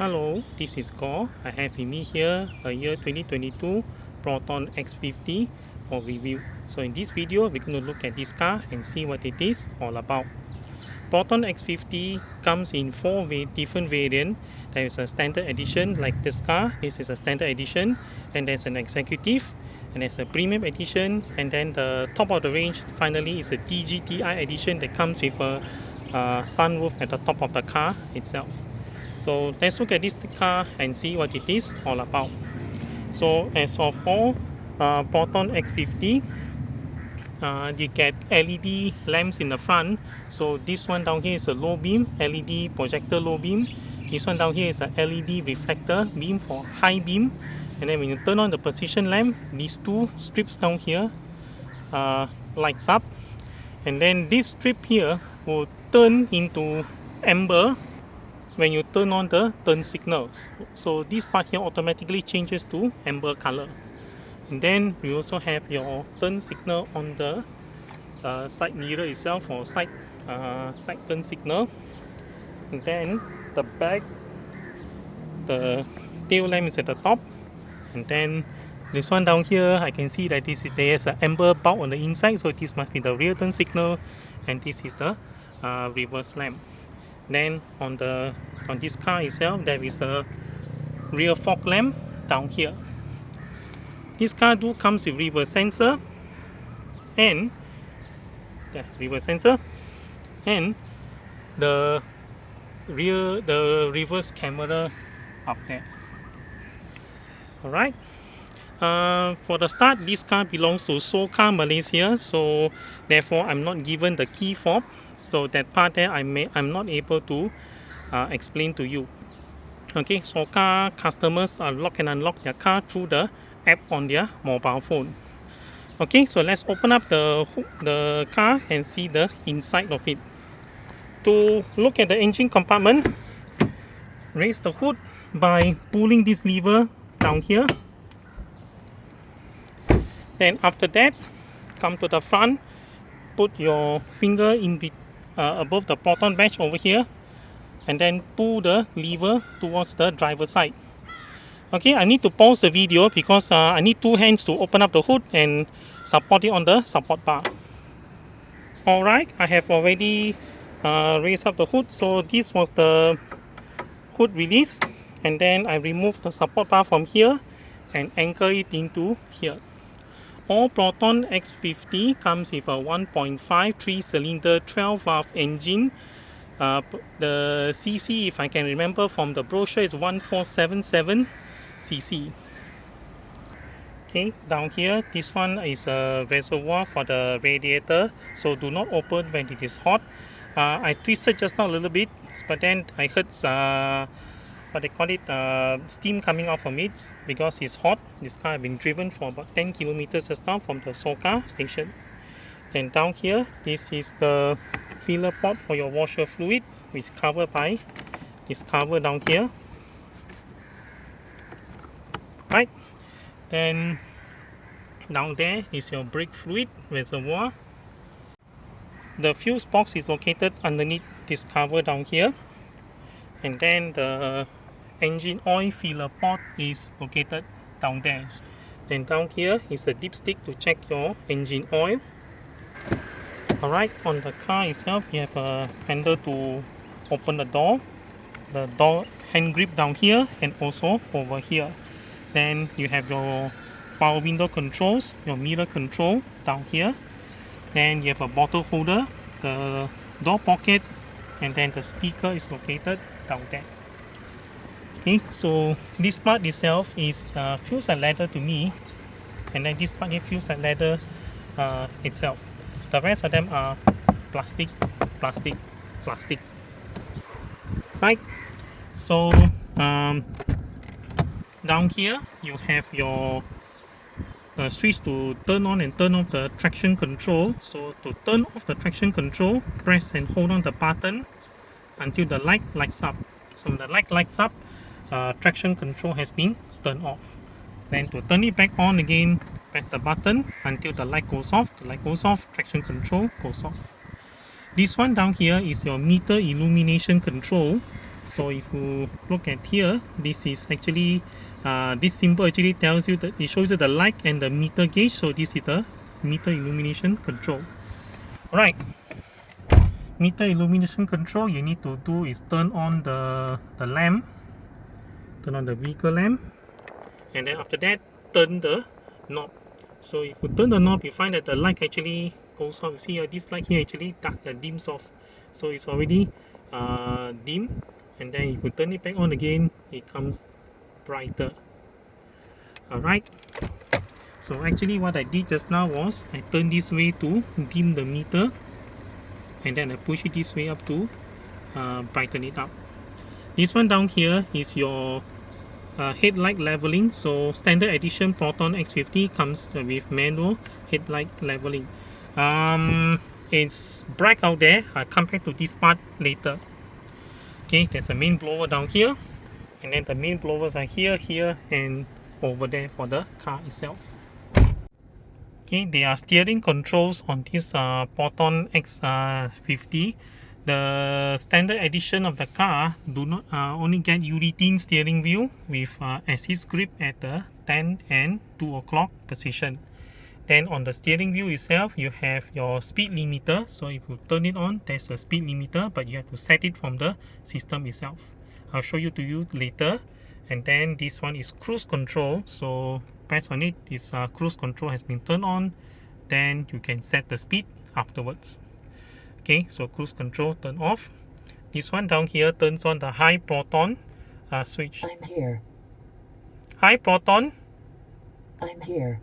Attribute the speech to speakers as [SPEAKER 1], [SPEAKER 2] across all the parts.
[SPEAKER 1] Hello, this is Gore. I have with me here a year 2022 Proton X50 for review. So in this video, we're going to look at this car and see what it is all about. Proton X50 comes in four different variants. There is a standard edition like this car. This is a standard edition, and there's an executive, and there's a premium edition, and then the top of the range finally is a DGTI edition that comes with a sunroof at the top of the car itself. So let's look at this car and see what it is all about. So as of all Proton X50, you get LED lamps in the front. So this one down here is a low beam LED projector low beam. This one down here is a LED reflector beam for high beam. And then when you turn on the position lamp, these two strips down here lights up. And then this strip here will turn into amber when you turn on the turn signals. So this part here automatically changes to amber color. And then we also have your turn signal on the side mirror itself, or side turn signal. And then the back, the tail lamp is at the top. And then this one down here, I can see that there's an amber bulb on the inside, so this must be the rear turn signal, and this is the reverse lamp. Then on this car itself, there is the rear fog lamp down here. This car comes with reverse sensor and the reverse camera up there. Alright. For the start, this car belongs to Car Malaysia, so therefore I'm not given the key fob. So that part there I'm not able to explain to you. Okay, so car customers lock and unlock their car through the app on their mobile phone. Okay, so let's open up the car and see the inside of it. To look at the engine compartment, raise the hood by pulling this lever down here. Then after that, come to the front, put your finger in above the Proton badge over here, and then pull the lever towards the driver's side. Okay, I need to pause the video because I need two hands to open up the hood and support it on the support bar. Alright, I have already raised up the hood. So this was the hood release, and then I removed the support bar from here and anchor it into here. All Proton X50 comes with a 1.5 3-cylinder 12-valve engine. The cc, if I can remember from the brochure, is 1477 cc. Okay, down here, this one is a reservoir for the radiator, so do not open when it is hot. I twisted just now a little bit, but then I heard what they call it, steam coming out from it because it's hot. This car has been driven for about 10 kilometers just now from the Car station. Then down here, this is the filler pot for your washer fluid, which is covered by this cover down here. Right, then down there is your brake fluid reservoir. The fuse box is located underneath this cover down here, and then the engine oil filler pot is located down there. Then down here is a dipstick to check your engine oil. Alright, on the car itself, you have a handle to open the door hand grip down here and also over here. Then you have your power window controls, your mirror control down here. Then you have a bottle holder, the door pocket, and then the speaker is located down there. Okay, so this part itself is feels like leather to me, and then this part here feels like leather itself. The rest of them are plastic. Right, so down here you have your switch to turn on and turn off the traction control. So to turn off the traction control, press and hold on the button until the light lights up. So when the light lights up, traction control has been turned off. Then to turn it back on again, press the button until the light goes off. The light goes off, traction control goes off. This one down here is your meter illumination control. So if you look at here, this is actually this symbol actually tells you that it shows you the light and the meter gauge. So this is the meter illumination control. Alright, meter illumination control, you need to do is turn on the lamp, turn on the vehicle lamp, and then after that turn the knob. So if you turn the knob, you find that the light actually goes off. You see this light here actually dims off, so it's already dim, and then if you turn it back on again, it comes brighter. Alright, so actually what I did just now was I turned this way to dim the meter, and then I push it this way up to brighten it up. This one down here is your headlight leveling. So standard edition Proton X50 comes with manual headlight leveling. It's bright out there. I'll come back to this part later. Okay, there's a main blower down here, and then the main blowers are here, here, and over there for the car itself. Okay, there are steering controls on this Proton X50. The standard edition of the car do not only get urethane steering wheel with assist grip at the 10 and 2 o'clock position. Then on the steering wheel itself, you have your speed limiter. So if you turn it on, there's a speed limiter, but you have to set it from the system itself. I'll show you to you later. And then this one is cruise control. So press on it, this cruise control has been turned on. Then you can set the speed afterwards. Okay, so cruise control turn off. This one down here turns on the high proton switch.
[SPEAKER 2] I'm here.
[SPEAKER 1] High proton.
[SPEAKER 2] I'm here.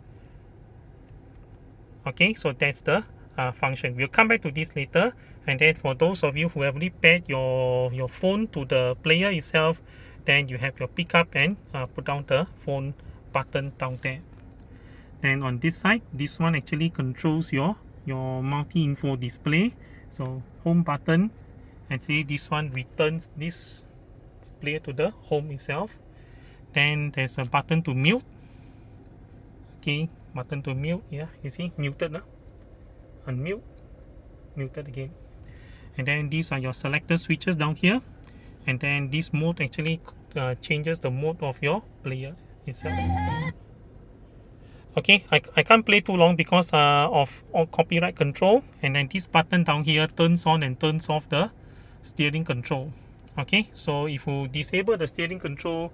[SPEAKER 1] Okay, so that's the function. We'll come back to this later. And then for those of you who have already paired your phone to the player itself, then you have your pickup and put down the phone button down there. Then on this side, this one actually controls your multi-info display. So home button, actually this one returns this display to the home itself. Then there's a button to mute. Okay, button to mute. Yeah, you see, muted now. Unmute, muted again. And then these are your selector switches down here. And then this mode actually changes the mode of your player itself. Okay, I can't play too long because of copyright control. And then this button down here turns on and turns off the steering control. Okay, so if you disable the steering control,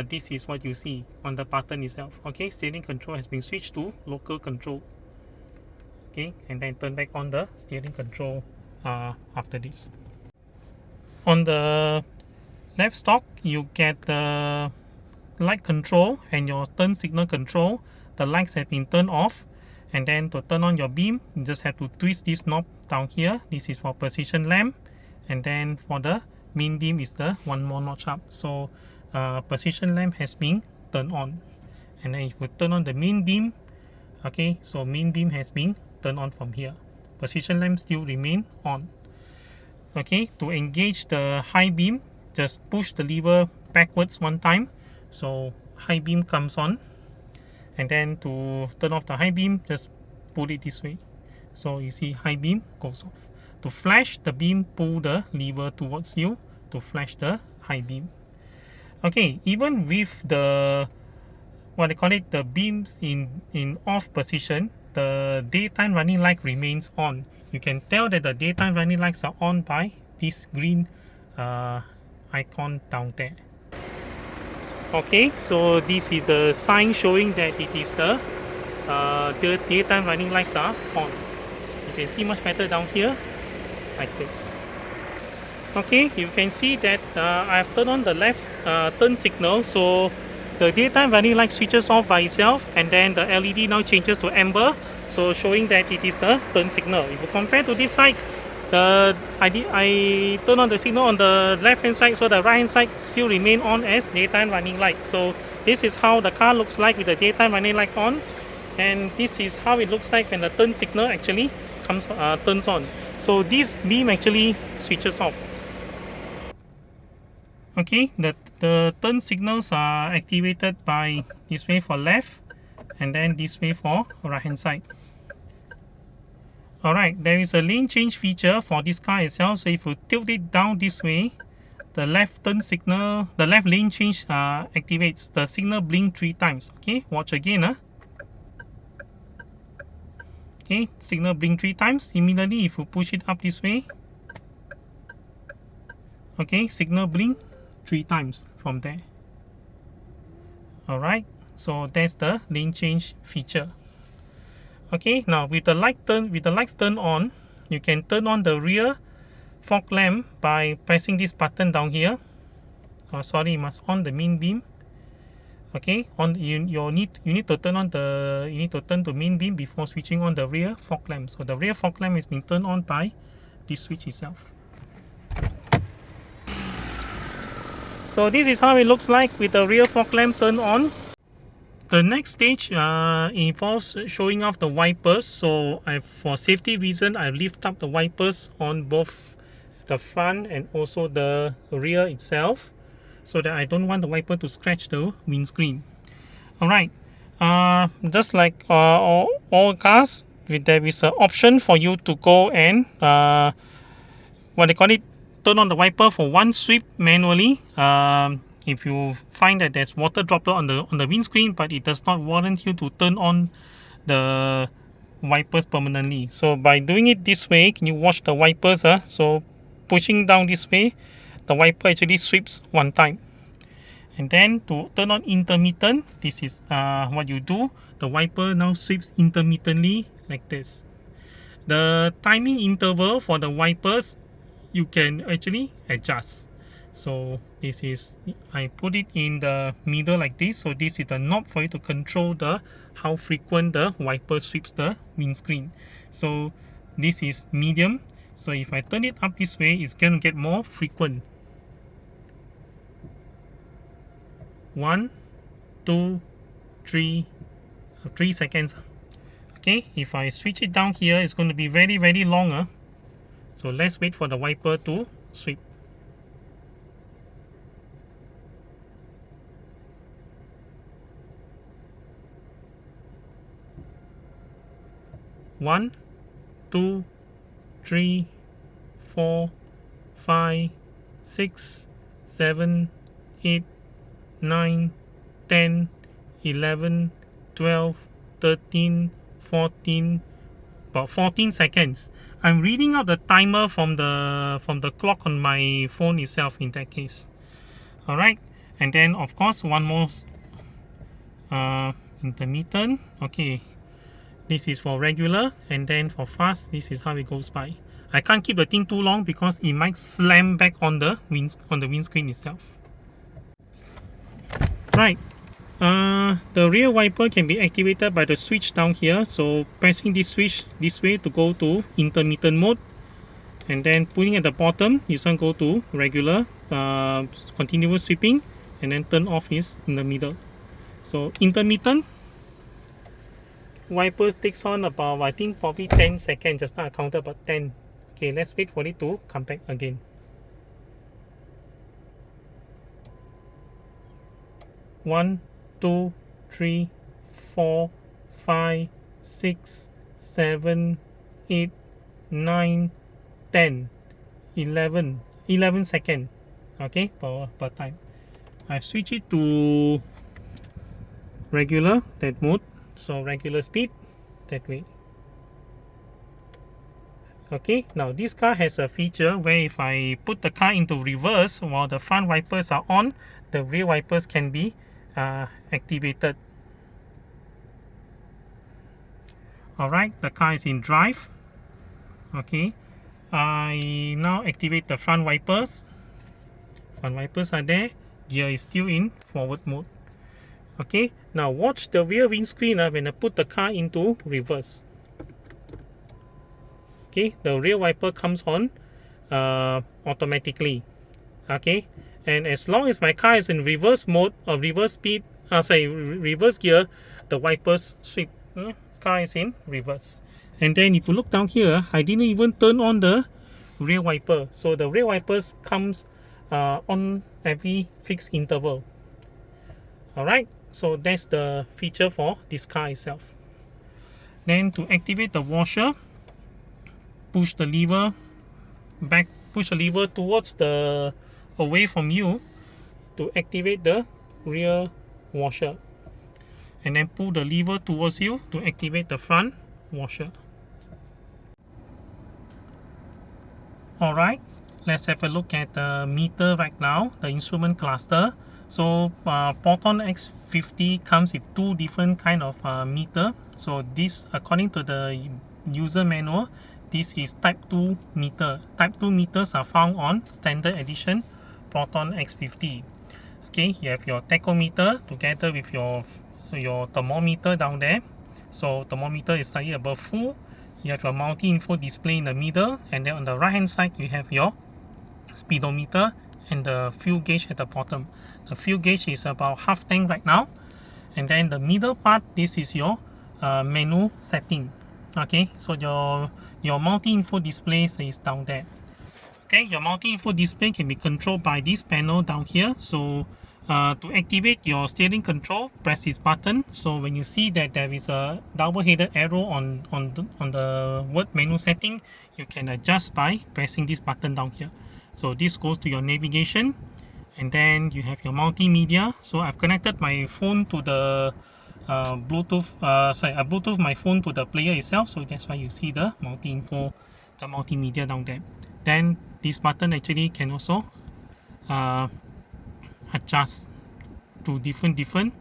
[SPEAKER 1] this is what you see on the button itself. Okay, steering control has been switched to local control. Okay, and then turn back on the steering control after this. On the left stalk, you get the light control and your turn signal control. The lights have been turned off, and then to turn on your beam, you just have to twist this knob down here. This is for position lamp, and then for the main beam is the one more notch up. So position lamp has been turned on, and then if you turn on the main beam, okay, so main beam has been turned on from here. Position lamp still remain on. Okay, to engage the high beam, just push the lever backwards one time, so high beam comes on. And then to turn off the high beam, just pull it this way, so you see high beam goes off. To flash the beam, pull the lever towards you to flash the high beam. Okay, even with the what they call it, the beams in off position, the daytime running light remains on. You can tell that the daytime running lights are on by this green icon down there. Okay, so this is the sign showing that it is the daytime running lights are on. You can see much better down here, like this. Okay, you can see that I have turned on the left turn signal, so the daytime running light switches off by itself, and then the LED now changes to amber, so showing that it is the turn signal. If you compare to this side, I turn on the signal on the left hand side, so the right hand side still remain on as daytime running light. So this is how the car looks like with the daytime running light on, and this is how it looks like when the turn signal actually turns on. So this beam actually switches off. Okay, the turn signals are activated by this way for left, and then this way for right hand side. Alright, there is a lane change feature for this car itself. So if you tilt it down this way, the left turn signal, the left lane change activates. The signal blink 3 times. Okay, watch again. Okay, signal blink 3 times. Similarly, if you push it up this way, okay, signal blink 3 times from there. Alright, so that's the lane change feature. Okay, now with the lights turned on, you can turn on the rear fog lamp by pressing this button down here. Sorry, you must on the main beam. Okay, you need to turn the main beam before switching on the rear fog lamp. So the rear fog lamp is being turned on by this switch itself. So this is how it looks like with the rear fog lamp turned on. The next stage involves showing off the wipers. So for safety reason, I lift up the wipers on both the front and also the rear itself, so that I don't want the wiper to scratch the windscreen. Alright, just like all cars, there is an option for you to go and what they call it, turn on the wiper for one sweep manually. If you find that there's water droplet on the windscreen, but it does not warrant you to turn on the wipers permanently. So by doing it this way, can you watch the wipers? So pushing down this way, the wiper actually sweeps one time. And then to turn on intermittent, this is what you do. The wiper now sweeps intermittently like this. The timing interval for the wipers, you can actually adjust. So this is, I put it in the middle like this. So this is the knob for you to control how frequent the wiper sweeps the windscreen. So this is medium. So if I turn it up this way, it's going to get more frequent. 1, 2, 3 seconds. Okay, if I switch it down here, it's going to be very, very long. So let's wait for the wiper to sweep. 1, 2, 3, 4, 5, 6, 7, 8, 9, 10, 11, 12, 13, 14, about 14 seconds. I'm reading out the timer from the clock on my phone itself in that case. Alright, and then of course one more intermittent. Okay, this is for regular, and then for fast, this is how it goes by. I can't keep the thing too long because it might slam back on the windscreen itself. Right, the rear wiper can be activated by the switch down here. So pressing this switch this way to go to intermittent mode, and then putting at the bottom, you can go to regular continuous sweeping, and then turn off is in the middle. So intermittent wipers takes on about, I think, probably 10 seconds. Just now I counted about 10. Okay, let's wait for it to come back again. 1, 2, 3, 4, 5, 6, 7, 8, 9, 10, 11 seconds. Okay, per time. I switch it to regular, that mode. So regular speed, that way. Okay, now this car has a feature where if I put the car into reverse while the front wipers are on, the rear wipers can be activated. Alright, the car is in drive. Okay, I now activate the front wipers. Front wipers are there. Gear is still in forward mode. Okay, now watch the rear windscreen when I put the car into reverse. Okay, the rear wiper comes on automatically. Okay, and as long as my car is in reverse mode or reverse speed, reverse gear, the wipers sweep. Car is in reverse. And then if you look down here, I didn't even turn on the rear wiper. So the rear wipers comes on every fixed interval. Alright, so that's the feature for this car itself. Then to activate the washer, push the lever towards the away from you to activate the rear washer, and then pull the lever towards you to activate the front washer. Alright, let's have a look at the meter right now, the instrument cluster. So Proton X50 comes with two different kind of meter. So this, according to the user manual, this is type 2 meter. Type 2 meters are found on standard edition Proton X50. Okay, you have your tachometer together with your thermometer down there. So thermometer is slightly above full. You have your multi-info display in the middle, and then on the right hand side you have your speedometer and the fuel gauge at the bottom. The fuel gauge is about half tank right now, and then the middle part, this is your menu setting. Okay, so your multi-info display is down there. Okay, your multi-info display can be controlled by this panel down here. So to activate your steering control, press this button. So when you see that there is a double-headed arrow on the word menu setting, you can adjust by pressing this button down here. So this goes to your navigation, and then you have your multimedia. So I've connected my phone to the Bluetooth. I Bluetooth my phone to the player itself. So that's why you see the multi-info, the multimedia down there. Then this button actually can also adjust to different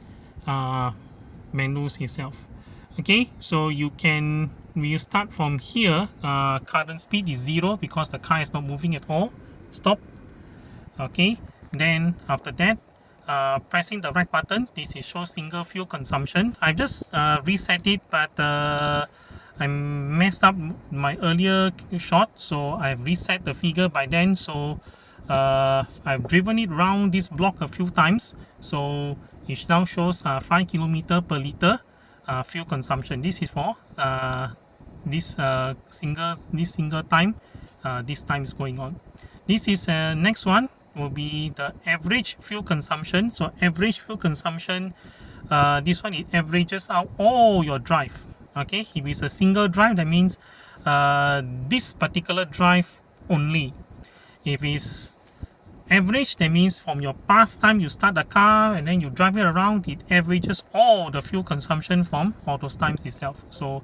[SPEAKER 1] menus itself. Okay, so you can, when you start from here, current speed is 0 because the car is not moving at all. Stop. Okay, then after that, pressing the right button, this is show single fuel consumption. I just reset it, but I messed up my earlier shot, so I've reset the figure by then. So I've driven it around this block a few times, so it now shows 5 km per liter fuel consumption. This is for this single time. This time is going on. This is next one will be the average fuel consumption. So average fuel consumption, this one, it averages out all your drive. Okay, if it's a single drive, that means this particular drive only. If it's average, that means from your past time you start the car and then you drive it around, it averages all the fuel consumption from all those times itself. So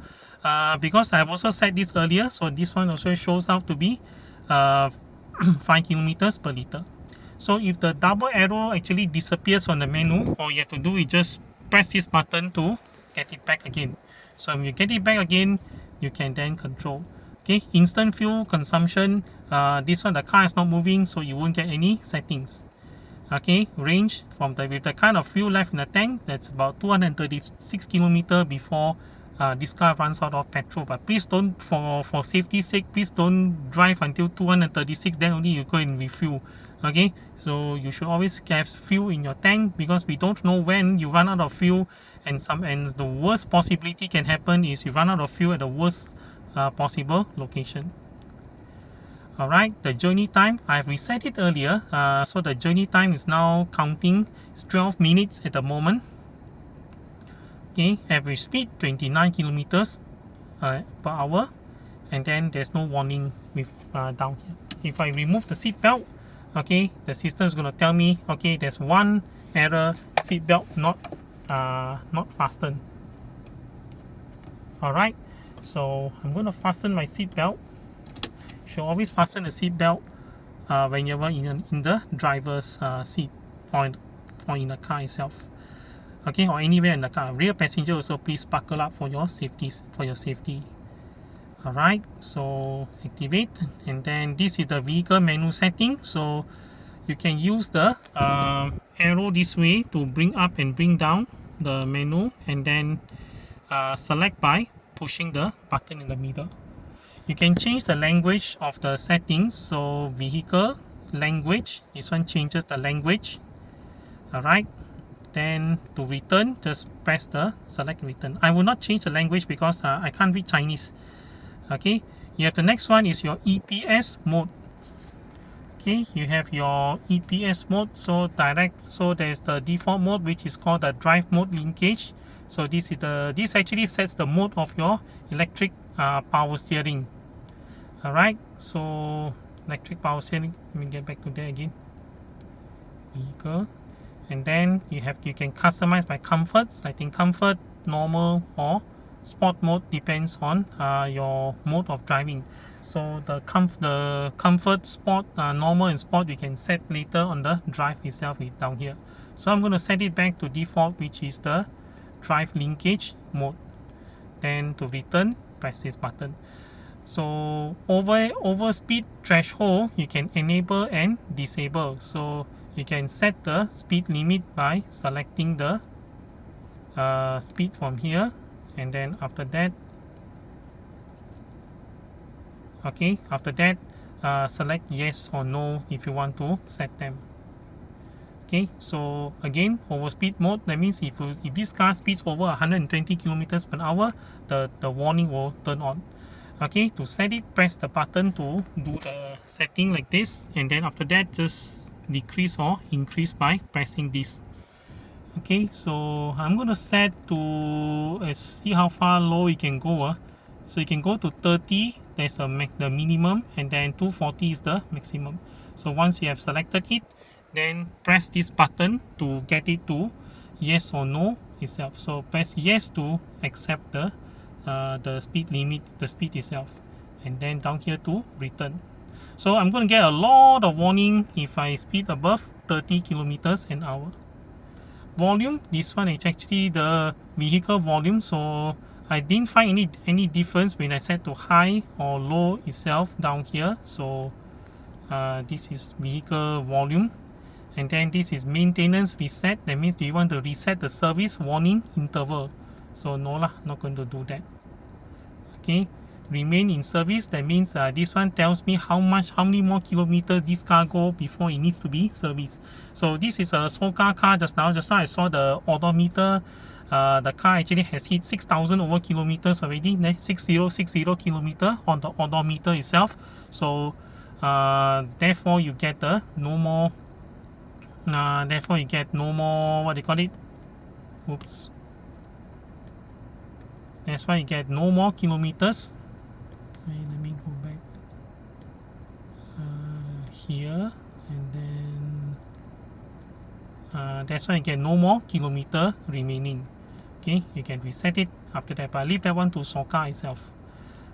[SPEAKER 1] because I've also said this earlier, so this one also shows out to be 5 kilometers per liter. So if the double arrow actually disappears on the menu, all you have to do is just press this button to get it back again. So when you get it back again, you can then control. Okay, instant fuel consumption, this one the car is not moving, so you won't get any settings. Okay, range from with the kind of fuel left in the tank, that's about 236 km before this car runs out of petrol. But please don't, for safety's sake, please don't drive until 236, then only you go and refuel. Okay, so you should always have fuel in your tank, because we don't know when you run out of fuel, and the worst possibility can happen is you run out of fuel at the worst possible location. Alright, the journey time, I've reset it earlier, so the journey time is now counting. It's 12 minutes at the moment. Okay, average speed 29 kilometers per hour, and then there's no warning with down here. If I remove the seat belt, okay, the system is going to tell me, okay, there's one error, seat belt not fastened. Alright, so I'm going to fasten my seat belt. You should always fasten the seat belt when you're in the driver's seat, or in the car itself. Okay, or anywhere in the car. Rear passenger also, please buckle up for your safety. Alright, so activate, and then this is the vehicle menu setting. So you can use the arrow this way to bring up and bring down the menu, and then select by pushing the button in the middle. You can change the language of the settings. So vehicle language, this one changes the language. Alright, then to return, just press the select return. I will not change the language because I can't read Chinese. Okay, you have the next one is your EPS mode. Okay, you have your EPS mode, so there's the default mode, which is called the drive mode linkage. So this actually sets the mode of your electric power steering. Alright, so electric power steering, let me get back to there again. vehicle, and then you can customize by comforts. I think comfort, normal, or sport mode depends on your mode of driving. So the comfort, sport, normal and sport you can set later on the drive itself is down here. So I'm going to set it back to default, which is the drive linkage mode. Then to return, press this button. So over speed threshold you can enable and disable. So you can set the speed limit by selecting the speed from here, and then after that select yes or no if you want to set them. Okay, so again, over speed mode, that means if this car speeds over 120 kilometers per hour, the warning will turn on. Okay, to set it, press the button to do the setting like this, and then after that just decrease or increase by pressing this. Okay, so I'm going to set to see how far low you can go. So you can go to 30, there's the minimum, and then 240 is the maximum. So once you have selected it, then press this button to get it to yes or no itself. So press yes to accept the speed limit, the speed itself, and then down here to return. So I'm going to get a lot of warning if I speed above 30 kilometers an hour. Volume, this one is actually the vehicle volume, so I didn't find any difference when I set to high or low itself down here. So this is vehicle volume, and then this is maintenance reset. That means do you want to reset the service warning interval? So no lah, not going to do that. Okay, remain in service, that means this one tells me how many more kilometers this car go before it needs to be serviced. So this is a Soka car. Just now I saw the odometer. The car actually has hit 6,000 over kilometers already, 6060 kilometer on the odometer itself. So therefore you get the no more what they call it, oops, that's why you get no more kilometers. Okay, let me go back here, and then that's why you get no more kilometer remaining. Okay, you can reset it after that, but leave that one to Soka itself.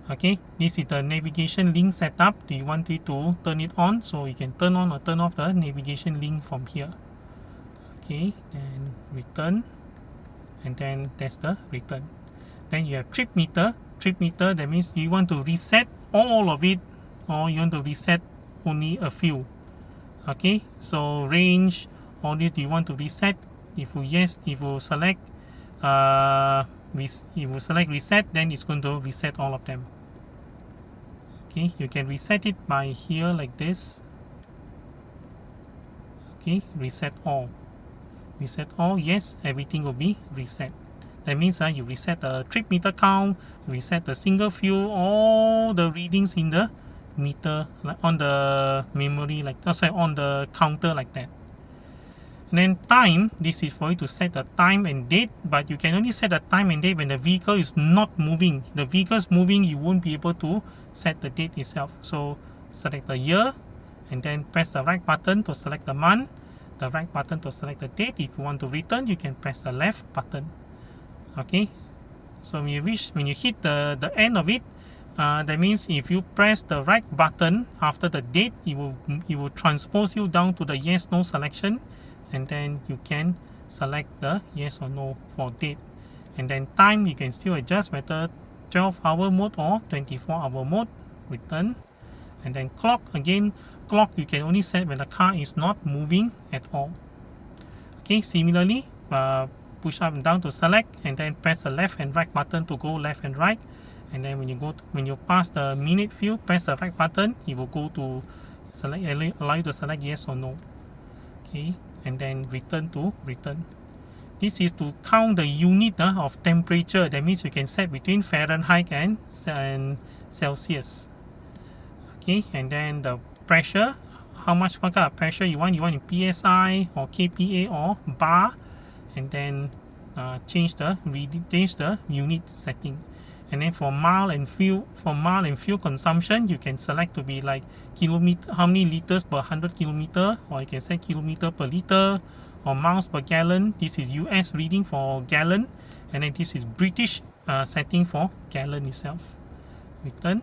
[SPEAKER 1] Okay, this is the navigation link setup. Do you want it to turn it on? So you can turn on or turn off the navigation link from here. Okay, then return, and then that's the return. Then you have trip meter. Trip meter, that means you want to reset all of it, or you want to reset only a few. Okay, so range, all it you want to reset. If you select reset, then it's going to reset all of them. Okay, you can reset it by here like this. Okay, reset all, yes, everything will be reset. That means you reset the trip meter count, reset the single fuel, all the readings in the meter, like on the memory, like on the counter like that. And then time, this is for you to set the time and date, but you can only set the time and date when the vehicle is not moving. The vehicle is moving, you won't be able to set the date itself. So select the year, and then press the right button to select the month, the right button to select the date. If you want to return, you can press the left button. Okay, so when you hit the end of it, that means if you press the right button after the date, it will transpose you down to the yes no selection, and then you can select the yes or no for date. And then time, you can still adjust whether 12-hour mode or 24-hour mode. Return. And then clock, again, clock you can only set when the car is not moving at all. Okay, similarly, push up and down to select, and then press the left and right button to go left and right. And then when you pass the minute field, press the right button, it will go to select, allow you to select yes or no. Okay, and then return to return. This is to count the unit of temperature. That means you can set between Fahrenheit and Celsius. Okay, and then the pressure, what kind of pressure you want in PSI or kPa or bar, and then change the unit setting. And then for mile and fuel consumption, you can select to be like kilometer, how many liters per 100 kilometer, or you can say kilometer per liter, or miles per gallon. This is US reading for gallon, and then this is British setting for gallon itself. Return.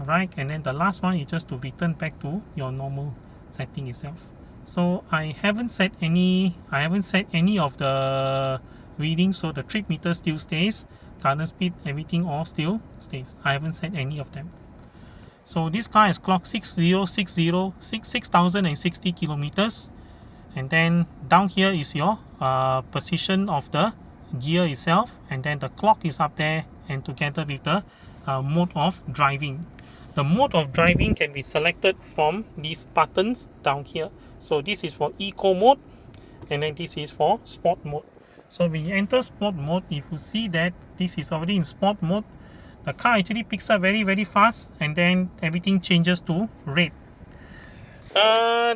[SPEAKER 1] Alright, and then the last one is just to return back to your normal setting itself. So I haven't set any of the readings, so the trip meter still stays, current speed, everything all still stays. I haven't set any of them. So this car is clocked 6,060 kilometers, and then down here is your position of the gear itself, and then the clock is up there, and together with the mode of driving. The mode of driving can be selected from these buttons down here. So this is for eco mode, and then this is for sport mode. So when you enter sport mode, if you see that this is already in sport mode, the car actually picks up very fast, and then everything changes to red.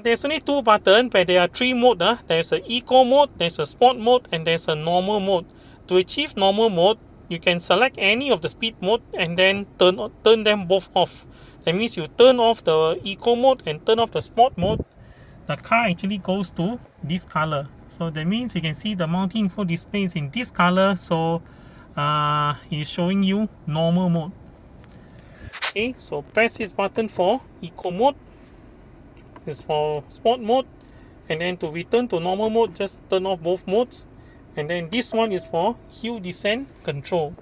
[SPEAKER 1] There's only two buttons, but there are three modes. There's a eco mode, there's a sport mode, and there's a normal mode. To achieve normal mode, you can select any of the speed mode and then turn them both off. That means you turn off the eco mode and turn off the sport mode, the car actually goes to this color. So that means you can see the multi-info display is in this color, so it's showing you normal mode. Okay, so press this button for eco mode, this is for sport mode, and then to return to normal mode, just turn off both modes. And then this one is for hill descent control.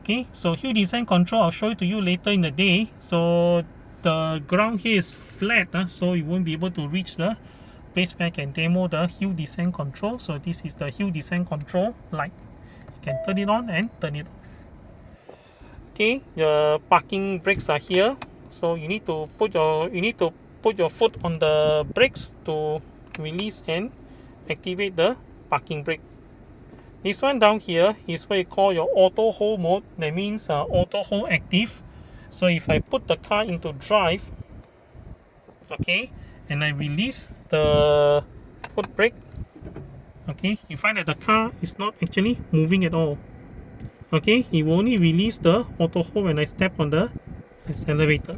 [SPEAKER 1] Okay, so hill descent control I'll show it to you later in the day. So the ground here is flat, so you won't be able to reach the place where I can demo the hill descent control. So this is the hill descent control light. You can turn it on and turn it off. Okay, the parking brakes are here. So you need to put your foot on the brakes to release and activate the parking brake. This one down here is what you call your auto hold mode. That means auto hold active. So if I put the car into drive, okay, and I release the foot brake, okay, you find that the car is not actually moving at all. Okay, it will only release the auto hold when I step on the accelerator.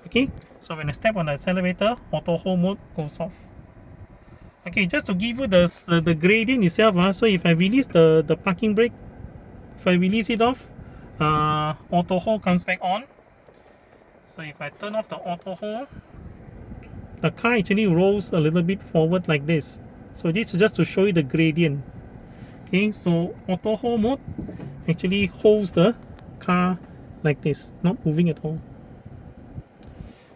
[SPEAKER 1] Okay, so when I step on the accelerator, auto hold mode goes off. Okay, just to give you the gradient itself, so if I release the parking brake, if I release it off, auto hold comes back on. So if I turn off the auto hold, the car actually rolls a little bit forward like this. So this is just to show you the gradient. Okay, so auto hold mode actually holds the car like this, not moving at all.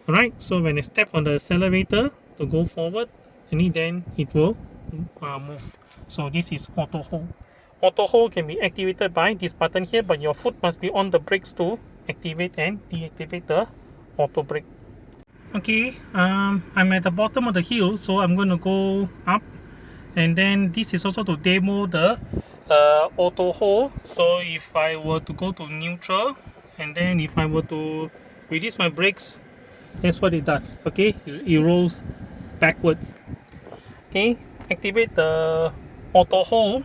[SPEAKER 1] Alright, so when I step on the accelerator to go forward, and then it will move. So this is auto hold. Auto hold can be activated by this button here, but your foot must be on the brakes to activate and deactivate the auto brake. Okay, I'm at the bottom of the hill, so I'm going to go up, and then this is also to demo the auto hold. So if I were to go to neutral, and then if I were to release my brakes, that's what it does. Okay, it rolls backwards. Okay, activate the auto hold.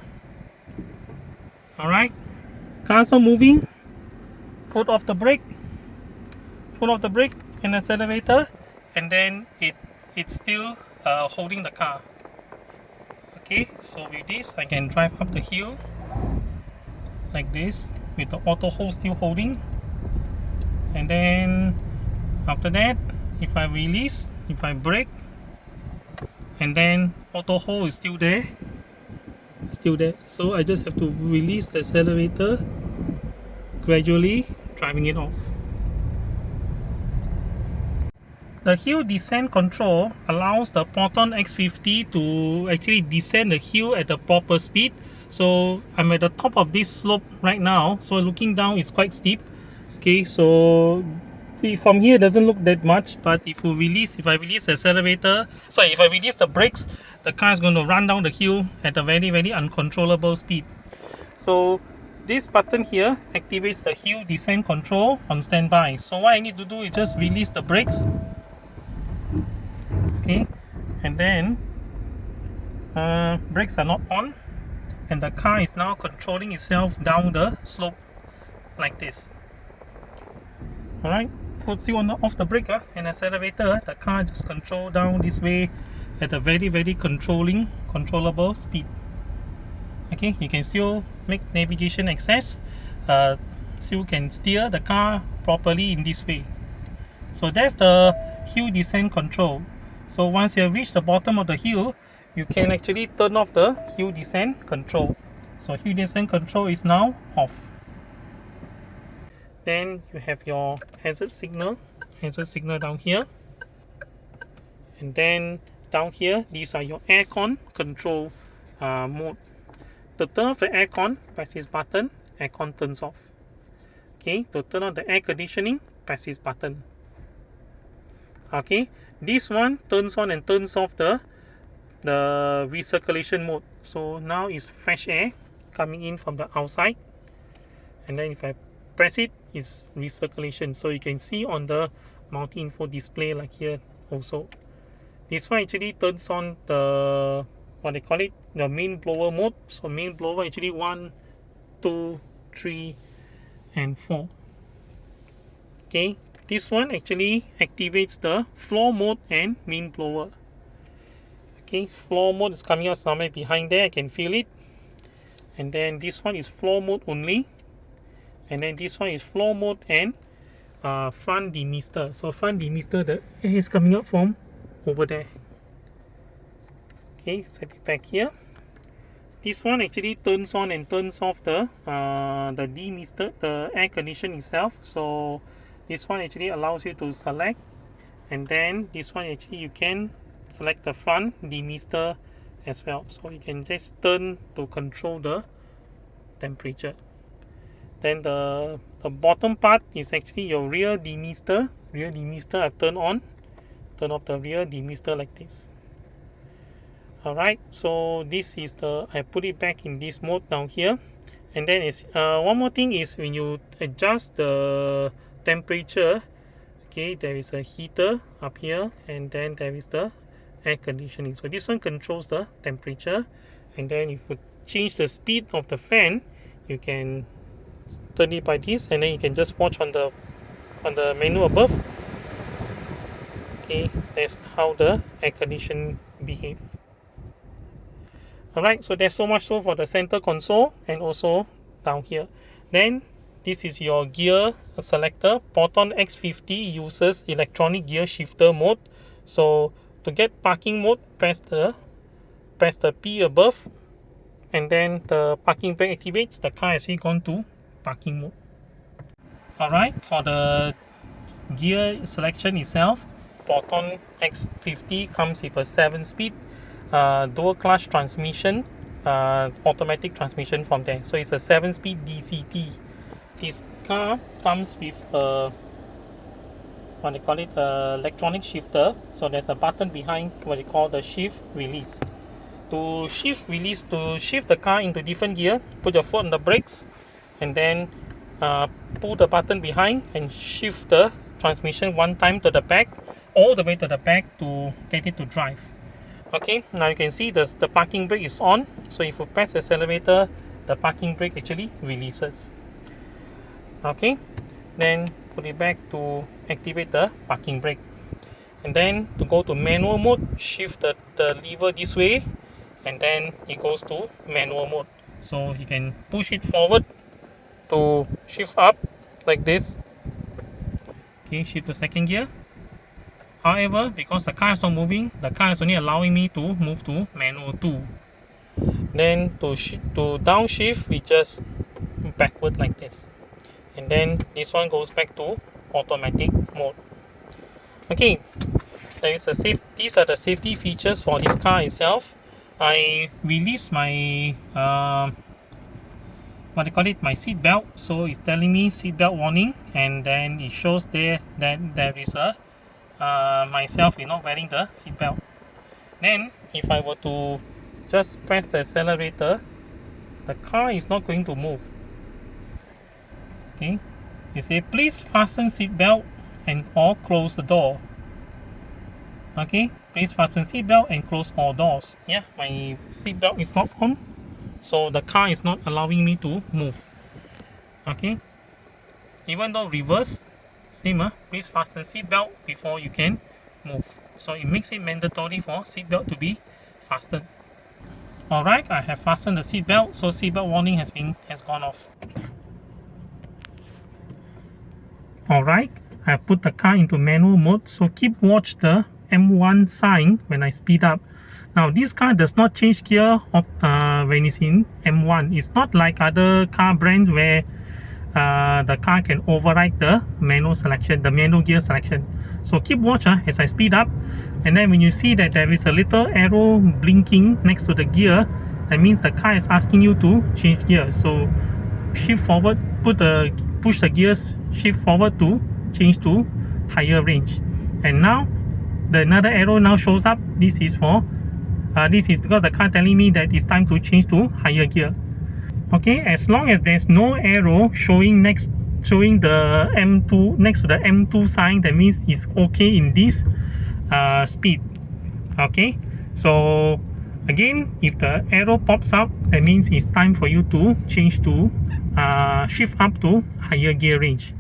[SPEAKER 1] Alright, car's not moving, foot off the brake, and accelerator, and then it's still holding the car. Okay, so with this I can drive up the hill like this with the auto hold still holding, and then after that, if I release, if I brake, and then auto hold is still there, so I just have to release the accelerator, gradually driving it off. The hill descent control allows the Proton X50 to actually descend the hill at the proper speed. So I'm at the top of this slope right now, so looking down it's quite steep. Okay, so from here it doesn't look that much, but if I release the brakes, the car is going to run down the hill at a very uncontrollable speed. So this button here activates the hill descent control on standby. So what I need to do is just release the brakes, okay, and then brakes are not on, and the car is now controlling itself down the slope like this. Alright, puts you on off the brake and accelerator, the car just control down this way at a very controllable speed. Okay, you can still make navigation access, still can steer the car properly in this way. So that's the hill descent control. So once you have reached the bottom of the hill, you can actually turn off the hill descent control. So hill descent control is now off. Then you have your hazard signal down here, and then down here these are your aircon control mode. To turn off the aircon, press this button, aircon turns off. Okay, to turn on the air conditioning, press this button. Okay, this one turns on and turns off the recirculation mode. So now is fresh air coming in from the outside, and then if I press it, it's recirculation. So you can see on the multi-info display like here also. This one actually turns on the, what they call it, the main blower mode. So main blower actually 1, 2, 3 and 4. Okay, this one actually activates the floor mode and main blower. Okay, floor mode is coming out somewhere behind there, I can feel it. And then this one is floor mode only, and then this one is floor mode and front demister. So front demister, the air is coming out from over there. Okay, set it back here. This one actually turns on and turns off the demister, the air condition itself. So this one actually allows you to select, and then this one actually you can select the front demister as well. So you can just turn to control the temperature. Then the bottom part is actually your rear demister. Rear demister I've turned on. Turn off the rear demister like this. Alright, so this is the, I put it back in this mode down here. And then it's one more thing is when you adjust the temperature, okay, there is a heater up here, and then there is the air conditioning. So this one controls the temperature, and then if you change the speed of the fan, you can turn it by this, and then you can just watch on the menu above. Okay, that's how the air conditioning behaves. Alright, so there's so much so for the center console and also down here. Then this is your gear selector. Proton X50 uses electronic gear shifter mode. So to get parking mode, press the P above, and then the parking brake activates. The car has actually gone to parking mode. Alright, for the gear selection itself, Proton X50 comes with a 7-speed dual clutch transmission, automatic transmission from there. So it's a 7-speed DCT. This car comes with a, what they call it, electronic shifter. So there's a button behind what they call the shift release. To shift the car into different gear, put your foot on the brakes, and then pull the button behind and shift the transmission one time to the back, all the way to the back to get it to drive. Okay, now you can see the parking brake is on. So if you press the accelerator, the parking brake actually releases. Okay, then put it back to activate the parking brake, and then to go to manual mode, shift the lever this way, and then it goes to manual mode. So you can push it forward to shift up like this. Okay, shift the second gear. However, because the car is not moving, the car is only allowing me to move to manual 2. Then to downshift, we just backward like this, and then this one goes back to automatic mode. Okay, there is these are the safety features for this car itself. I released my what they call it, my seat belt. So it's telling me seat belt warning, and then it shows there that there is a myself not wearing the seat belt. Then if I were to just press the accelerator, the car is not going to move. Okay, you say please fasten seat belt and or close the door. Okay, please fasten seat belt and close all doors. Yeah, my seat belt is not on, so the car is not allowing me to move. Okay, even though reverse, same, please fasten seat belt before you can move. So it makes it mandatory for seat belt to be fastened. Alright, I have fastened the seat belt, so seat belt warning has gone off. Alright, I have put the car into manual mode, so keep watch the M1 sign when I speed up. Now this car does not change gear when it's in M1. It's not like other car brands where the car can override the manual selection, the manual gear selection. So keep watch as I speed up, and then when you see that there is a little arrow blinking next to the gear, that means the car is asking you to change gear. So shift forward, push the gears, shift forward to change to higher range. And now another arrow now shows up. This is because the car telling me that it's time to change to higher gear. Okay, as long as there's no arrow showing the M2 next to the M2 sign, that means it's okay in this speed. Okay, so again, if the arrow pops up, that means it's time for you to change to shift up to higher gear range.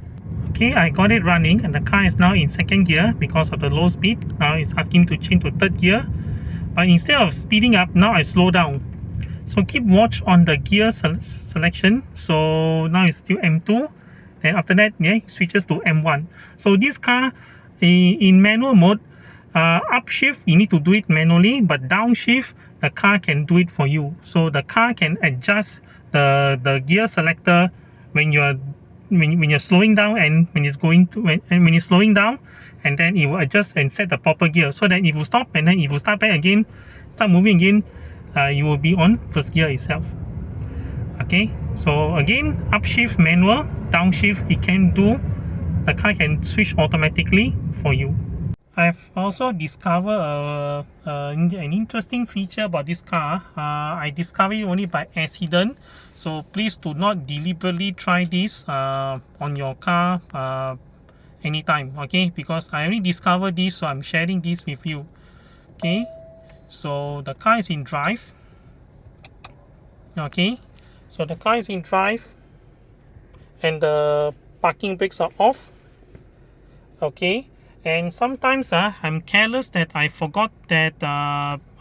[SPEAKER 1] Okay, I got it running, and the car is now in second gear because of the low speed. Now it's asking me to change to third gear, but instead of speeding up, now I slow down. So keep watch on the gear selection. So now it's still M2, then after that, yeah, it switches to M1. So this car in manual mode, upshift you need to do it manually, but downshift the car can do it for you. So the car can adjust the gear selector when you're slowing down, and when you're slowing down, and then it will adjust and set the proper gear, so that if you stop and then if you start back again, start moving again, you will be on first gear itself. Okay, so again, upshift manual, downshift the car can switch automatically for you. I've also discovered an interesting feature about this car. I discovered it only by accident, so please do not deliberately try this on your car anytime, okay? Because I only discovered this, so I'm sharing this with you. Okay, so the car is in drive. Okay, so the car is in drive and the parking brakes are off. Okay, and sometimes I'm careless that I forgot that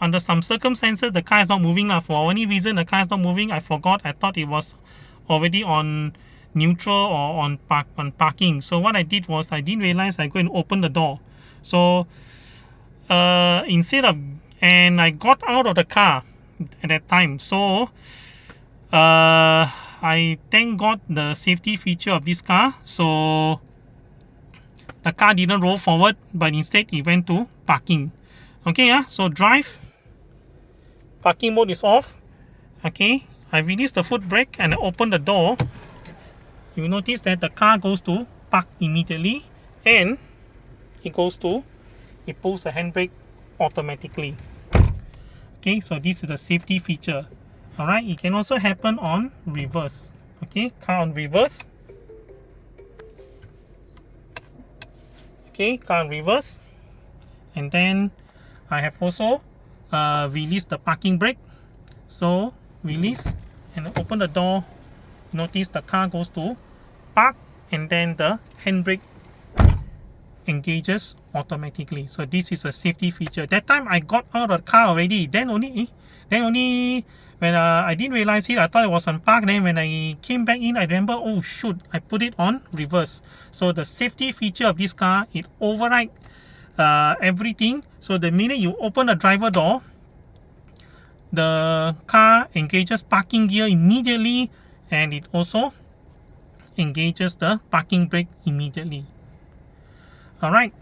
[SPEAKER 1] under some circumstances the car is not moving. For any reason the car is not moving, I forgot. I thought it was already on neutral or on parking. So what I did was I didn't realize I go and open the door. So and I got out of the car at that time. So I thank God the safety feature of this car. So the car didn't roll forward, but instead it went to parking. Okay, so drive, parking mode is off. Okay, I release the foot brake and I open the door. You notice that the car goes to park immediately, and it pulls the handbrake automatically. Okay, so this is the safety feature. Alright, it can also happen on reverse. Okay, car on reverse. Okay, car on reverse. And then I have also released the parking brake. So release and open the door. Notice the car goes to park, and then the handbrake engages automatically. So this is a safety feature. That time I got out of the car already. Then only when I didn't realize it, I thought it was on park. Then when I came back in, I remember, oh shoot, I put it on reverse. So the safety feature of this car, it override everything. So the minute you open the driver door, the car engages parking gear immediately, and it also engages the parking brake immediately. Alright,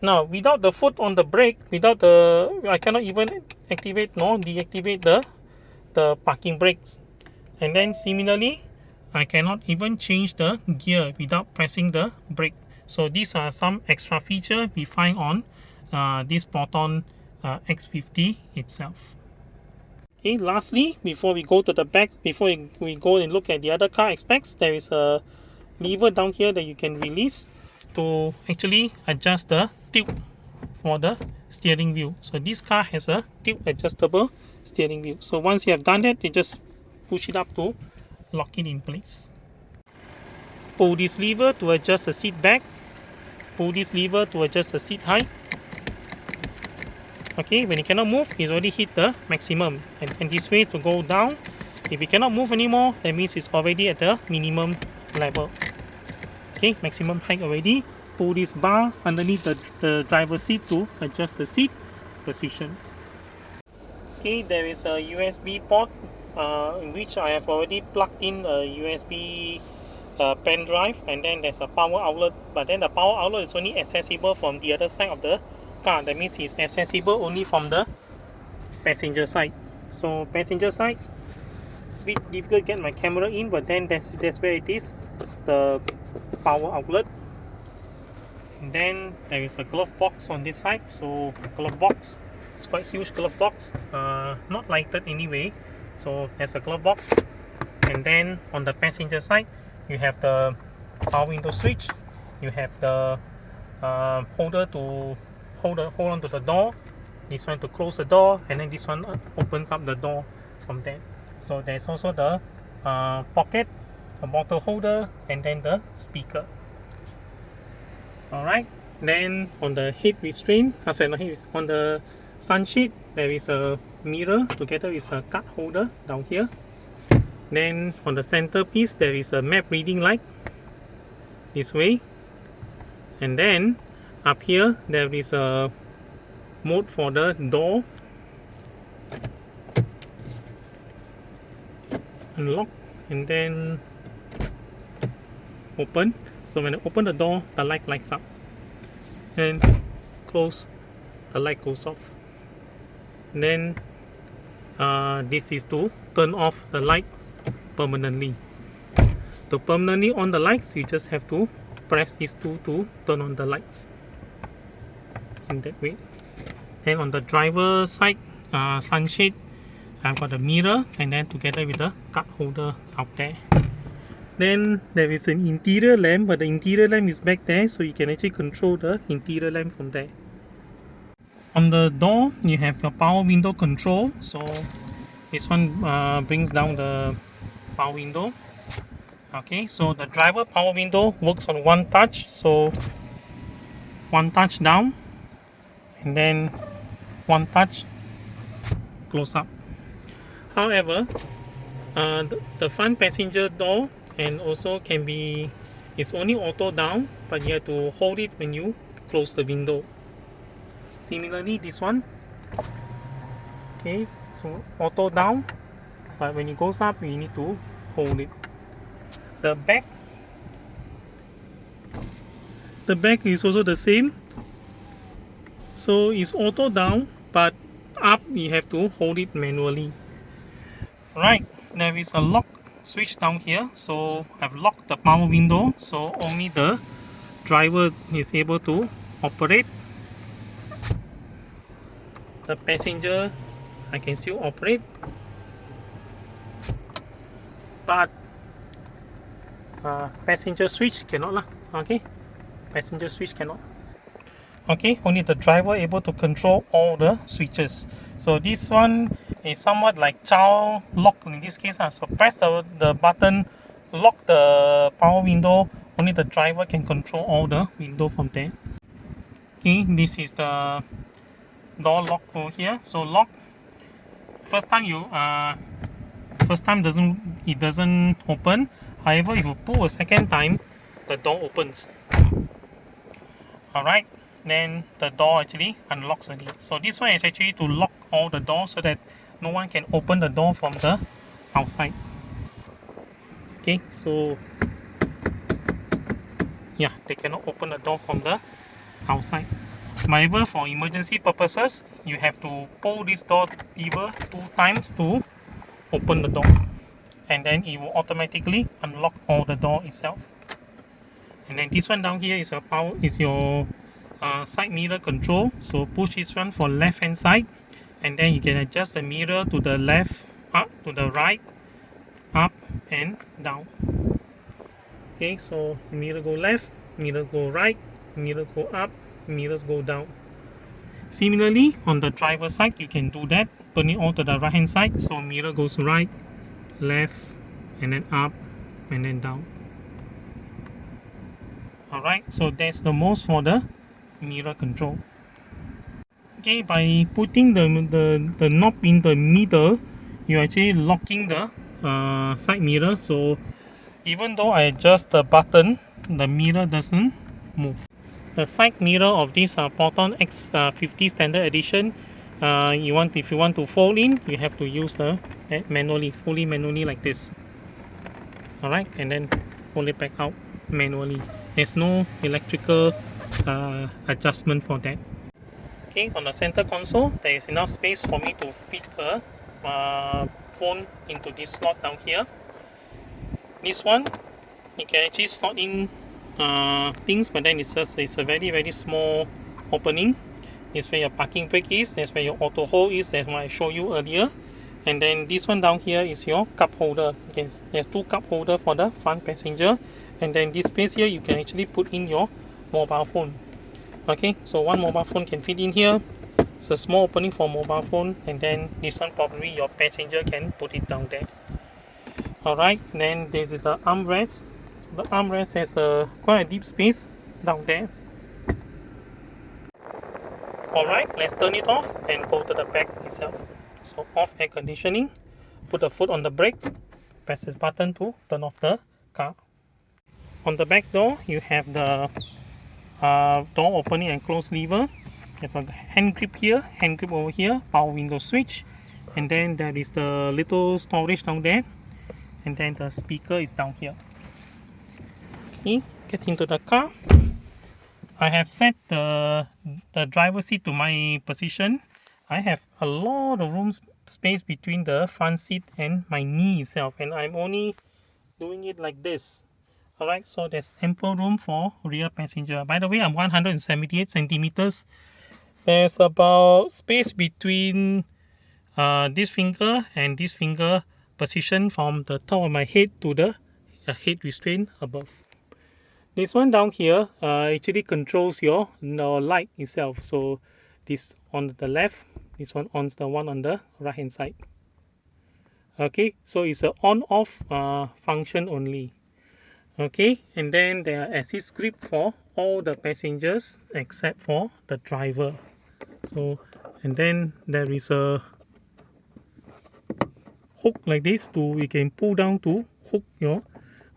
[SPEAKER 1] now without the foot on the brake, I cannot even activate nor deactivate the parking brakes. And then similarly, I cannot even change the gear without pressing the brake. So these are some extra features we find on this Proton X50 itself. Okay, lastly, before we go to the back, before we go and look at the other car aspects, there is a lever down here that you can release to actually adjust the tilt for the steering wheel. So this car has a tilt adjustable steering wheel. So once you have done that, you just push it up to lock it in place. Pull this lever to adjust the seat back. Pull this lever to adjust the seat height. Okay, when it cannot move, it's already hit the maximum, and this way to go down. If it cannot move anymore, that means it's already at the minimum level. Okay, maximum height already. Pull this bar underneath the driver's seat to adjust the seat position. Okay, there is a USB port in which I have already plugged in a USB pen drive, and then there's a power outlet, but then the power outlet is only accessible from the other side of the car. That means it's accessible only from the passenger side. So passenger side, it's a bit difficult to get my camera in, but then that's where it is, the power outlet. And then there is a glove box on this side. So glove box, it's quite huge glove box, not lighted anyway. So there's a glove box, and then on the passenger side, you have the power window switch. You have the holder to hold on to the door. This one to close the door, and then this one opens up the door from there. So there's also the pocket, a bottle holder, and then the speaker. Alright, then on the head restraint, on the sunshade, there is a mirror together with a card holder down here. Then on the centerpiece, there is a map reading light this way, and then up here there is a mode for the door, unlock, and then open. So when I open the door, the light lights up, and close, the light goes off. And then this is to turn off the lights permanently. To permanently on the lights, you just have to press these two to turn on the lights in that way. And on the driver side sunshade, I've got a mirror, and then together with the card holder out there. Then there is an interior lamp, but the interior lamp is back there, so you can actually control the interior lamp from there. On the door, you have your power window control. So this one brings down the power window. Okay, so the driver power window works on one touch. So one touch down, and then one touch close up. However, the front passenger door and also it's only auto down, but you have to hold it when you close the window. Similarly, this one, okay, so auto down, but when it goes up, you need to hold it. The back is also the same, so it's auto down, but up you have to hold it manually. Right, there is a lock switch down here, so I've locked the power window, so only the driver is able to operate. The passenger, I can still operate, but passenger switch cannot lah. Okay, passenger switch cannot. Okay, only the driver able to control all the switches. So this one is somewhat like child lock in this case. So press the button, lock the power window, only the driver can control all the window from there. Okay, this is the door lock over here. So lock, first time it doesn't open. However, if you pull a second time, the door opens. Alright, then the door actually unlocks already. So this one is actually to lock all the doors so that no one can open the door from the outside. Okay, so yeah, they cannot open the door from the outside. However, for emergency purposes, you have to pull this door lever 2 times to open the door, and then it will automatically unlock all the door itself. And then this one down here is your side mirror control. So push this one for left hand side, and then you can adjust the mirror to the left, up, to the right, up and down. Okay, so mirror go left, mirror go right, mirrors go up, mirrors go down. Similarly, on the driver side, you can do that turn it all to the right hand side, so mirror goes right, left, and then up, and then down. Alright, so that's the most for the mirror control. Okay, by putting the knob in the middle, you're actually locking the side mirror, so even though I adjust the button, the mirror doesn't move. The side mirror of this Proton X50 Standard Edition, if you want to fold in, you have to use the fully manually like this. Alright, and then pull it back out manually. There's no electrical adjustment for that. Okay, on the center console, there is enough space for me to fit a phone into this slot down here. This one, you can actually slot in things, but then it's a very small opening. It's where your parking brake is, that's where your auto hold is, that's what I showed you earlier. And then this one down here is your cup holder. Okay, there's two cup holder for the front passenger, and then this space here you can actually put in your mobile phone. Okay, so one mobile phone can fit in here. It's a small opening for mobile phone, and then this one probably your passenger can put it down there. Alright, then this is the armrest. So the armrest has quite a deep space down there. Alright, let's turn it off and go to the back itself. So off air conditioning, put the foot on the brakes, press this button to turn off the car. On the back door, you have the door opening and close lever. You have a hand grip here, hand grip over here, power window switch, and then there is the little storage down there, and then the speaker is down here. Okay, get into the car. I have set the driver's seat to my position. I have a lot of room space between the front seat and my knee itself, and I'm only doing it like this. Alright, so there's ample room for rear passenger. By the way, I'm 178 centimeters. There's about space between this finger and this finger position from the top of my head to the head restraint above. This one down here actually controls your light itself. So this on the left, this one on the one on the right hand side. Okay, so it's a on-off function only. Okay, and then there are assist grip for all the passengers except for the driver. So, and then there is a hook like this you can pull down to hook your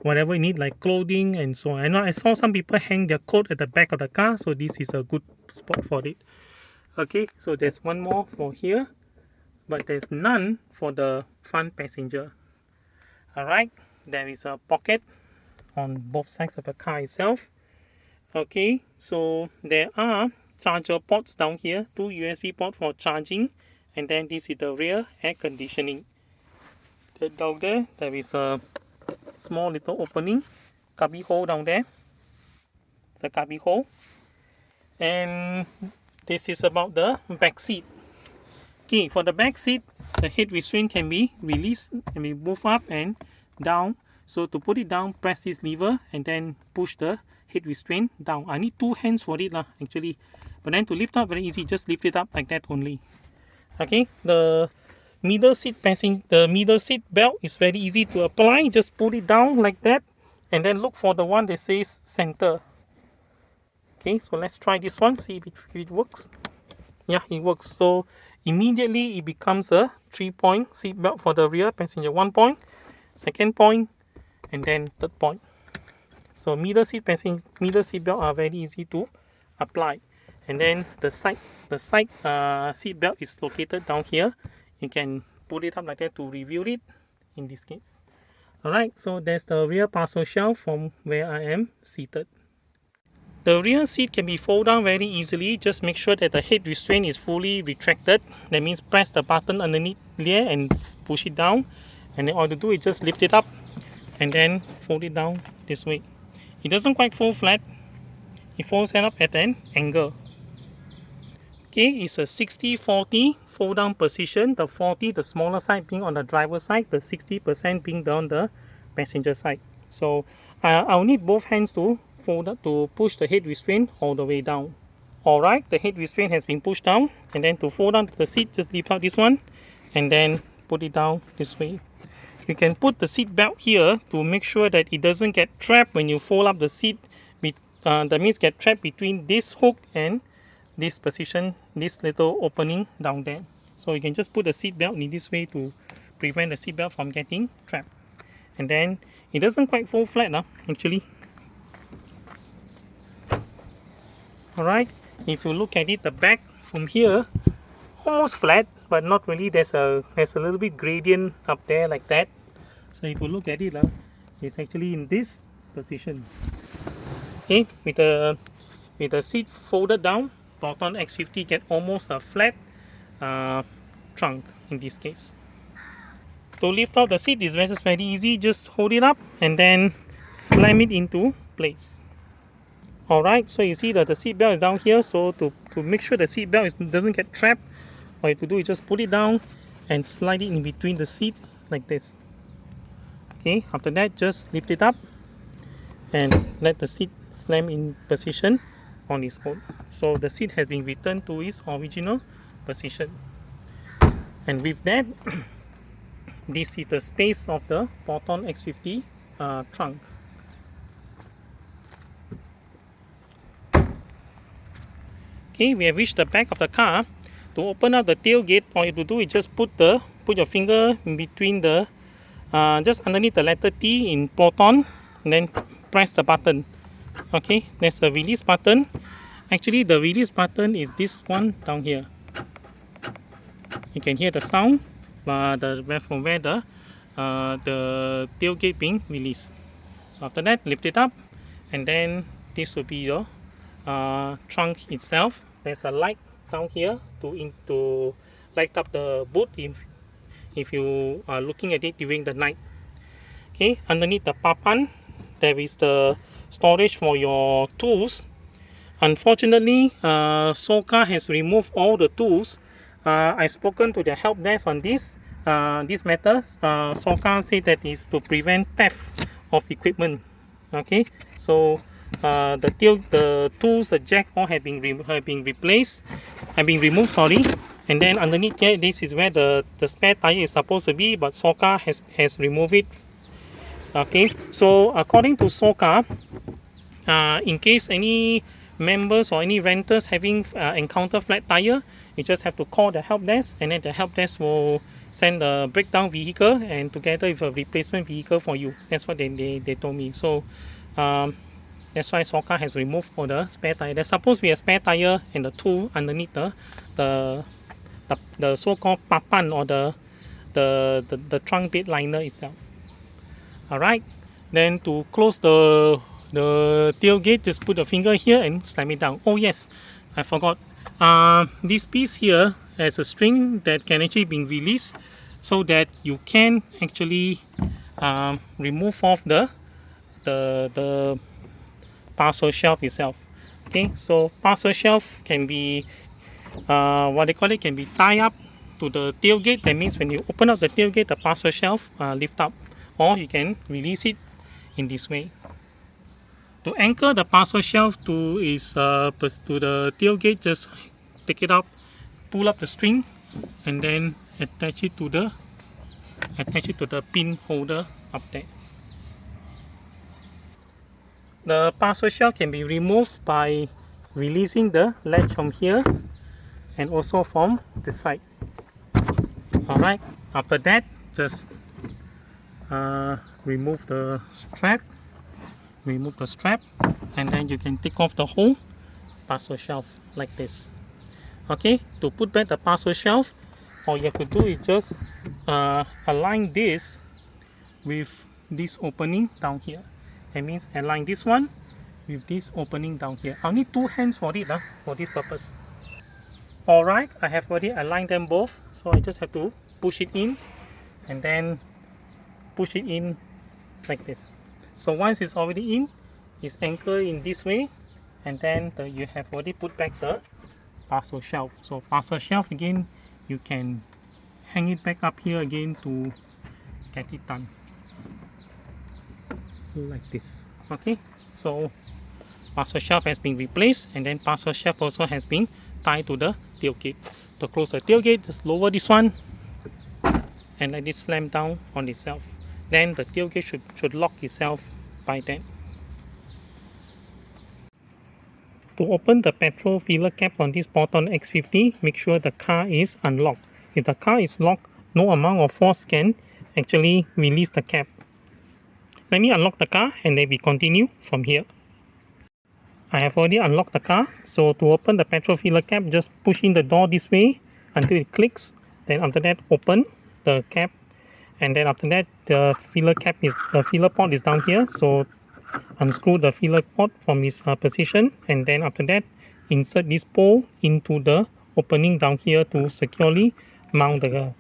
[SPEAKER 1] whatever you need, like clothing and so on. I saw some people hang their coat at the back of the car, so this is a good spot for it. Okay, so there's one more for here, but there's none for the front passenger. Alright, there is a pocket on both sides of the car itself. Okay, so there are charger ports down here, two USB ports for charging, and then this is the rear air conditioning. Down there is a small little opening, cubby hole down there. It's a cubby hole, and this is about the back seat. Okay, for the back seat, the head restraint can be released, can be moved up and down. So to put it down, press this lever and then push the head restraint down. I need two hands for it actually, but then to lift up, very easy, just lift it up like that only. Okay, the middle seat belt is very easy to apply. Just put it down like that and then look for the one that says center. Okay, so let's try this one, see if it works. Yeah, it works. So immediately it becomes a 3-point seat belt for the rear passenger. 1 point, second point, and then third point. So middle seat belt are very easy to apply. And then the side seat belt is located down here. You can put it up like that to reveal it in this case. Alright, so there's the rear parcel shelf from where I am seated. The rear seat can be folded down very easily. Just make sure that the head restraint is fully retracted. That means press the button underneath there and push it down. And then all you do is just lift it up and then fold it down this way. It doesn't quite fold flat. It folds up at an angle. Okay, it's a 60-40 fold down position. The 40, the smaller side being on the driver's side, the 60% being on the passenger side. So I'll need both hands to fold up to push the head restraint all the way down. Alright, the head restraint has been pushed down, and then to fold down the seat, just lift out this one and then put it down this way. You can put the seat belt here to make sure that it doesn't get trapped when you fold up the seat. That means get trapped between this hook and this position, this little opening down there. So you can just put the seat belt in this way to prevent the seat belt from getting trapped. And then it doesn't quite fold flat actually. Alright, if you look at it, the back from here almost flat, but not really. There's a little bit gradient up there like that. So if you look at it, it's actually in this position. Okay, with the seat folded down, Proton X50 get almost a flat trunk in this case. To lift out the seat is very easy. Just hold it up and then slam it into place. Alright, so you see that the seat belt is down here. So to make sure the seat belt doesn't get trapped, all you have to do is just put it down and slide it in between the seat like this. Okay, after that, just lift it up and let the seat slam in position on its own. So the seat has been returned to its original position. And with that, this is the space of the Proton X50 trunk. Okay, we have reached the back of the car. To open up the tailgate, all you have to do is just put your finger in between the just underneath the letter T in Proton, and then press the button. Okay, there's a release button. Actually, the release button is this one down here. You can hear the sound from where the tailgate being released. So after that, lift it up, and then this will be your trunk itself. There's a light down here to light up the boot if you are looking at it during the night. Okay, underneath the papan, there is the storage for your tools. Unfortunately, Soka has removed all the tools. I've spoken to the help desk on this matter. Soka said that is to prevent theft of equipment. Okay, so the tools, the jack, all have been removed. Sorry. And then underneath here, this is where the spare tire is supposed to be, but Soka has removed it. Okay, so according to Soka, in case any members or any renters having encounter flat tire, you just have to call the help desk, and then the help desk will send a breakdown vehicle and together with a replacement vehicle for you. That's what they told me. So that's why Soka has removed all the spare tire. There's supposed to be a spare tire and the tool underneath the so-called papan, or the trunk bed liner itself. Alright, then to close the tailgate, just put a finger here and slam it down. Oh yes, I forgot. This piece here has a string that can actually be released, so that you can actually remove off the parcel shelf itself. Okay, so parcel shelf can be what they call it, can be tied up to the tailgate. That means when you open up the tailgate, the parcel shelf lift up, or you can release it in this way. To anchor the parcel shelf to the tailgate, just take it up, pull up the string, and then attach it to the pin holder up there. The parcel shelf can be removed by releasing the latch from here and also from the side. Alright, after that, just remove the strap, and then you can take off the whole parcel shelf like this. Okay, to put back the parcel shelf, all you have to do is just align this with this opening down here. That means align this one with this opening down here. I'll need two hands for it for this purpose. Alright, I have already aligned them both, so I just have to push it in and then push it in like this. So once it's already in, it's anchored in this way, and then you have already put back the parcel shelf. So parcel shelf, again, you can hang it back up here again to get it done like this. Okay, so Parcel shelf has been replaced, and then parcel shelf also has been tied to the tailgate. To close the tailgate, just lower this one and let it slam down on itself. Then the tailgate should lock itself by then. To open the petrol filler cap on this Proton X50, make sure the car is unlocked. If the car is locked, no amount of force can actually release the cap. Let me unlock the car and then we continue from here. I have already unlocked the car, so to open the petrol filler cap, just push in the door this way until it clicks. Then after that, open the cap, and then after that, the filler port is down here. So unscrew the filler port from its position, and then after that, insert this pole into the opening down here to securely mount the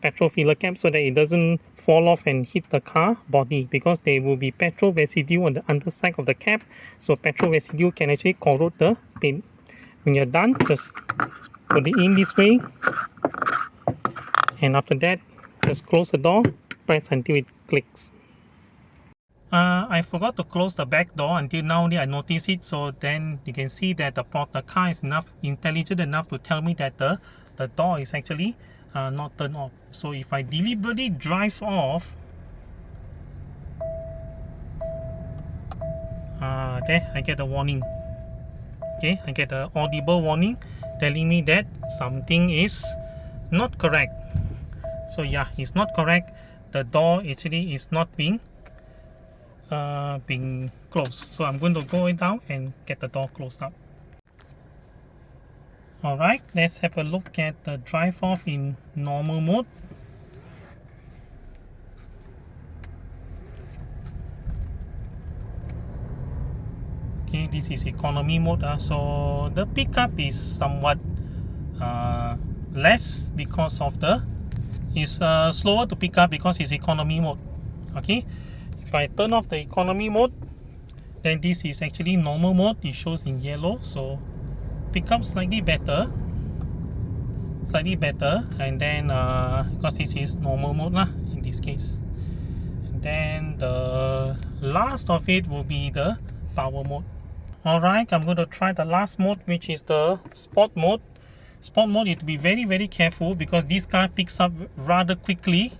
[SPEAKER 1] petrol filler cap so that it doesn't fall off and hit the car body, because there will be petrol residue on the underside of the cap, so petrol residue can actually corrode the paint. When you're done, just put it in this way, and after that just close the door, press until it clicks. I forgot to close the back door until now only I noticed it, so then you can see that the car is intelligent enough to tell me that the door is actually not turned off. So if I deliberately drive off, there I get a warning. Okay, I get an audible warning telling me that something is not correct. So yeah, it's not correct. The door actually is not being closed. So I'm going to go down and get the door closed up. Alright, let's have a look at the drive off in normal mode. Okay, this is economy mode. So the pickup is somewhat less because of it's slower to pick up because it's economy mode. Okay, if I turn off the economy mode, then this is actually normal mode. It shows in yellow, so pick up slightly better, and then because this is normal mode in this case, and then the last of it will be the power mode. Alright, I'm going to try the last mode, which is the sport mode. Sport mode, you have to be very careful because this car picks up rather quickly.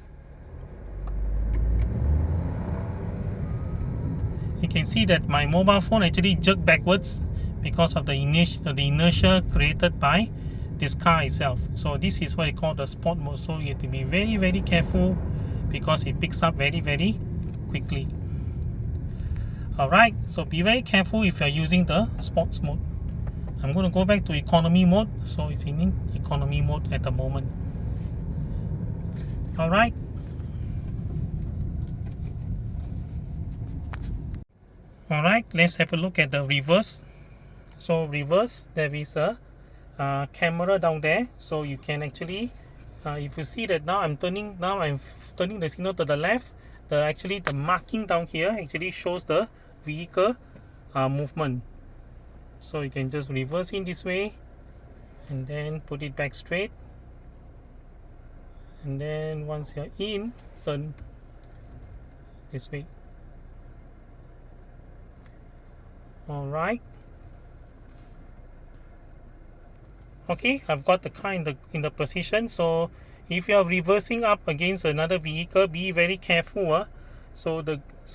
[SPEAKER 1] You can see that my mobile phone actually jerked backwards because of the inertia created by this car itself. So this is what we call the sport mode. So you have to be very careful because it picks up very quickly. Alright, so be very careful if you are using the sports mode. I'm going to go back to economy mode, so it's in economy mode at the moment. Alright. Alright, let's have a look at the reverse. So reverse, there is a camera down there, so you can actually if you see that I'm turning the signal to the left, the marking down here actually shows the vehicle movement. So you can just reverse in this way and then put it back straight, and then once you're in, turn this way. Alright, okay, I've got the car in the position. So if you are reversing up against another vehicle, be very careful. So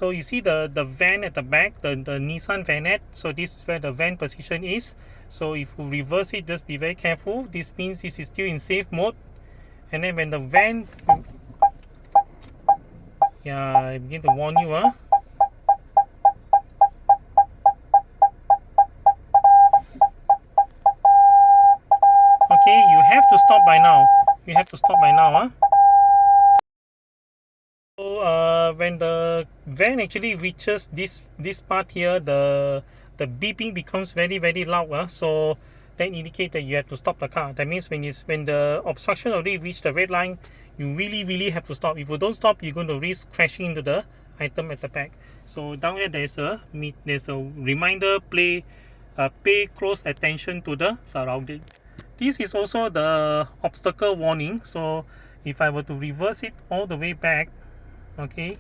[SPEAKER 1] you see the van at the back, the Nissan Vanette. So this is where the van position is. So if you reverse it, just be very careful. This means this is still in safe mode. And then when the van, yeah, I begin to warn you. Okay, you have to stop by now. So when the van actually reaches this part here, the beeping becomes very loud. So that indicates that you have to stop the car. That means when the obstruction already reached the red line, you really have to stop. If you don't stop, you're going to risk crashing into the item at the back. So down here there's a reminder: pay close attention to the surrounding. This is also the obstacle warning. So if I were to reverse it all the way back, okay,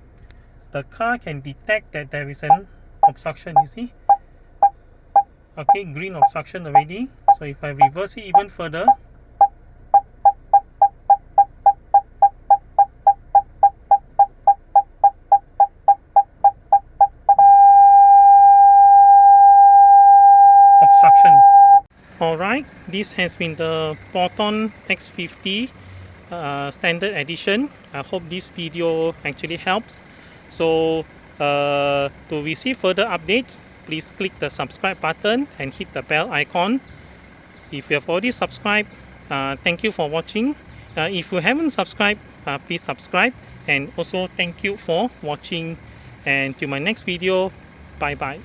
[SPEAKER 1] the car can detect that there is an obstruction. You see, Okay, green obstruction already. So if I reverse it even further, obstruction. Alright, this has been the Proton X50 Standard Edition. I hope this video actually helps. So to receive further updates, please click the subscribe button and hit the bell icon. If you have already subscribed, thank you for watching. If you haven't subscribed, please subscribe, and also thank you for watching, and to my next video, bye bye.